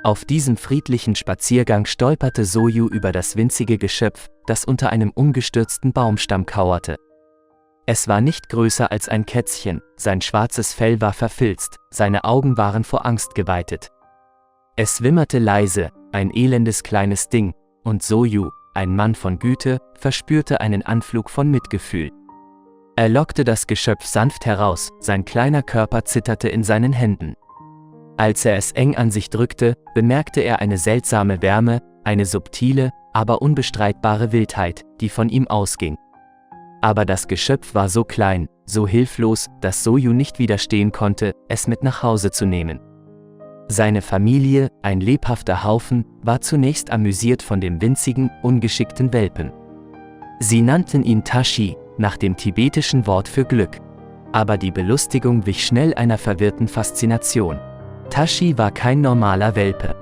Auf diesem friedlichen Spaziergang stolperte Soju über das winzige Geschöpf, das unter einem umgestürzten Baumstamm kauerte. Es war nicht größer als ein Kätzchen, sein schwarzes Fell war verfilzt, seine Augen waren vor Angst geweitet. Es wimmerte leise, ein elendes kleines Ding, und Soju, ein Mann von Güte, verspürte einen Anflug von Mitgefühl. Er lockte das Geschöpf sanft heraus, sein kleiner Körper zitterte in seinen Händen. Als er es eng an sich drückte, bemerkte er eine seltsame Wärme, eine subtile, aber unbestreitbare Wildheit, die von ihm ausging. Aber das Geschöpf war so klein, so hilflos, dass Soju nicht widerstehen konnte, es mit nach Hause zu nehmen. Seine Familie, ein lebhafter Haufen, war zunächst amüsiert von dem winzigen, ungeschickten Welpen. Sie nannten ihn Tashi, nach dem tibetischen Wort für Glück. Aber die Belustigung wich schnell einer verwirrten Faszination. Tashi war kein normaler Welpe.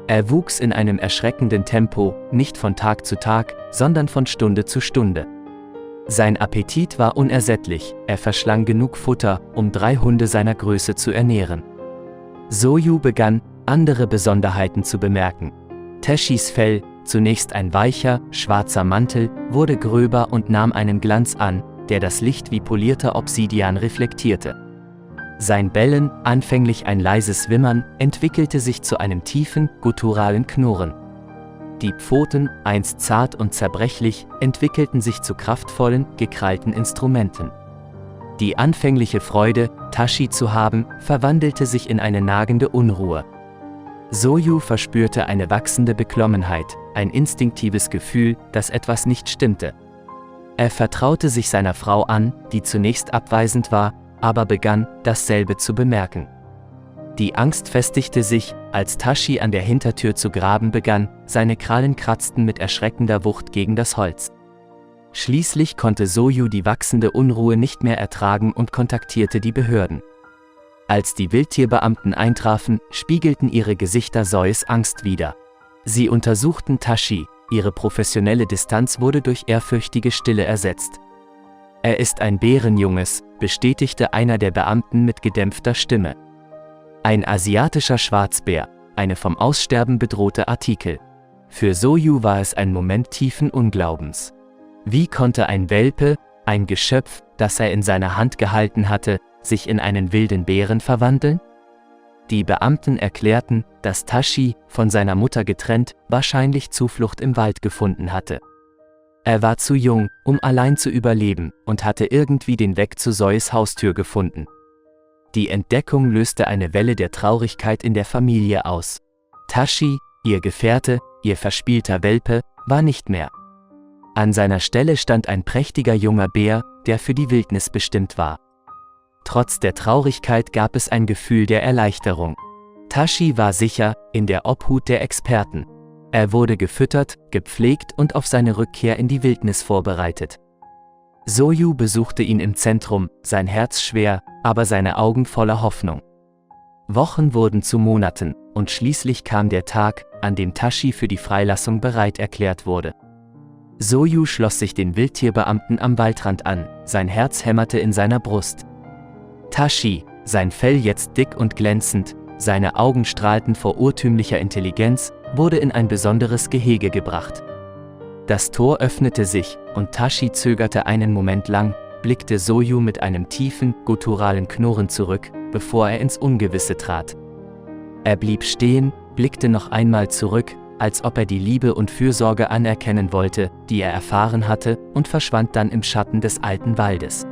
Er wuchs in einem erschreckenden Tempo, nicht von Tag zu Tag, sondern von Stunde zu Stunde. Sein Appetit war unersättlich, er verschlang genug Futter, um 3 Hunde seiner Größe zu ernähren. Soju begann, andere Besonderheiten zu bemerken. Tashis Fell, zunächst ein weicher, schwarzer Mantel, wurde gröber und nahm einen Glanz an, der das Licht wie polierter Obsidian reflektierte. Sein Bellen, anfänglich ein leises Wimmern, entwickelte sich zu einem tiefen, gutturalen Knurren. Die Pfoten, einst zart und zerbrechlich, entwickelten sich zu kraftvollen, gekrallten Instrumenten. Die anfängliche Freude, Tashi zu haben, verwandelte sich in eine nagende Unruhe. Soju verspürte eine wachsende Beklommenheit, ein instinktives Gefühl, dass etwas nicht stimmte. Er vertraute sich seiner Frau an, die zunächst abweisend war, aber begann, dasselbe zu bemerken. Die Angst festigte sich, als Tashi an der Hintertür zu graben begann, seine Krallen kratzten mit erschreckender Wucht gegen das Holz. Schließlich konnte Soju die wachsende Unruhe nicht mehr ertragen und kontaktierte die Behörden. Als die Wildtierbeamten eintrafen, spiegelten ihre Gesichter Sois Angst wider. Sie untersuchten Tashi, ihre professionelle Distanz wurde durch ehrfürchtige Stille ersetzt. Er ist ein Bärenjunges, bestätigte einer der Beamten mit gedämpfter Stimme. Ein asiatischer Schwarzbär, eine vom Aussterben bedrohte Artikel. Für Soju war es ein Moment tiefen Unglaubens. Wie konnte ein Welpe, ein Geschöpf, das er in seiner Hand gehalten hatte, sich in einen wilden Bären verwandeln? Die Beamten erklärten, dass Tashi, von seiner Mutter getrennt, wahrscheinlich Zuflucht im Wald gefunden hatte. Er war zu jung, um allein zu überleben, und hatte irgendwie den Weg zu Sois Haustür gefunden. Die Entdeckung löste eine Welle der Traurigkeit in der Familie aus. Tashi, ihr Gefährte, ihr verspielter Welpe, war nicht mehr. An seiner Stelle stand ein prächtiger junger Bär, der für die Wildnis bestimmt war. Trotz der Traurigkeit gab es ein Gefühl der Erleichterung. Tashi war sicher, in der Obhut der Experten. Er wurde gefüttert, gepflegt und auf seine Rückkehr in die Wildnis vorbereitet. Soju besuchte ihn im Zentrum, sein Herz schwer, aber seine Augen voller Hoffnung. Wochen wurden zu Monaten, und schließlich kam der Tag, an dem Tashi für die Freilassung bereit erklärt wurde. Soju schloss sich den Wildtierbeamten am Waldrand an, sein Herz hämmerte in seiner Brust. Tashi, sein Fell jetzt dick und glänzend, seine Augen strahlten vor urtümlicher Intelligenz, wurde in ein besonderes Gehege gebracht. Das Tor öffnete sich, und Tashi zögerte einen Moment lang, blickte Soju mit einem tiefen, gutturalen Knurren zurück, bevor er ins Ungewisse trat. Er blieb stehen, blickte noch einmal zurück, als ob er die Liebe und Fürsorge anerkennen wollte, die er erfahren hatte, und verschwand dann im Schatten des alten Waldes.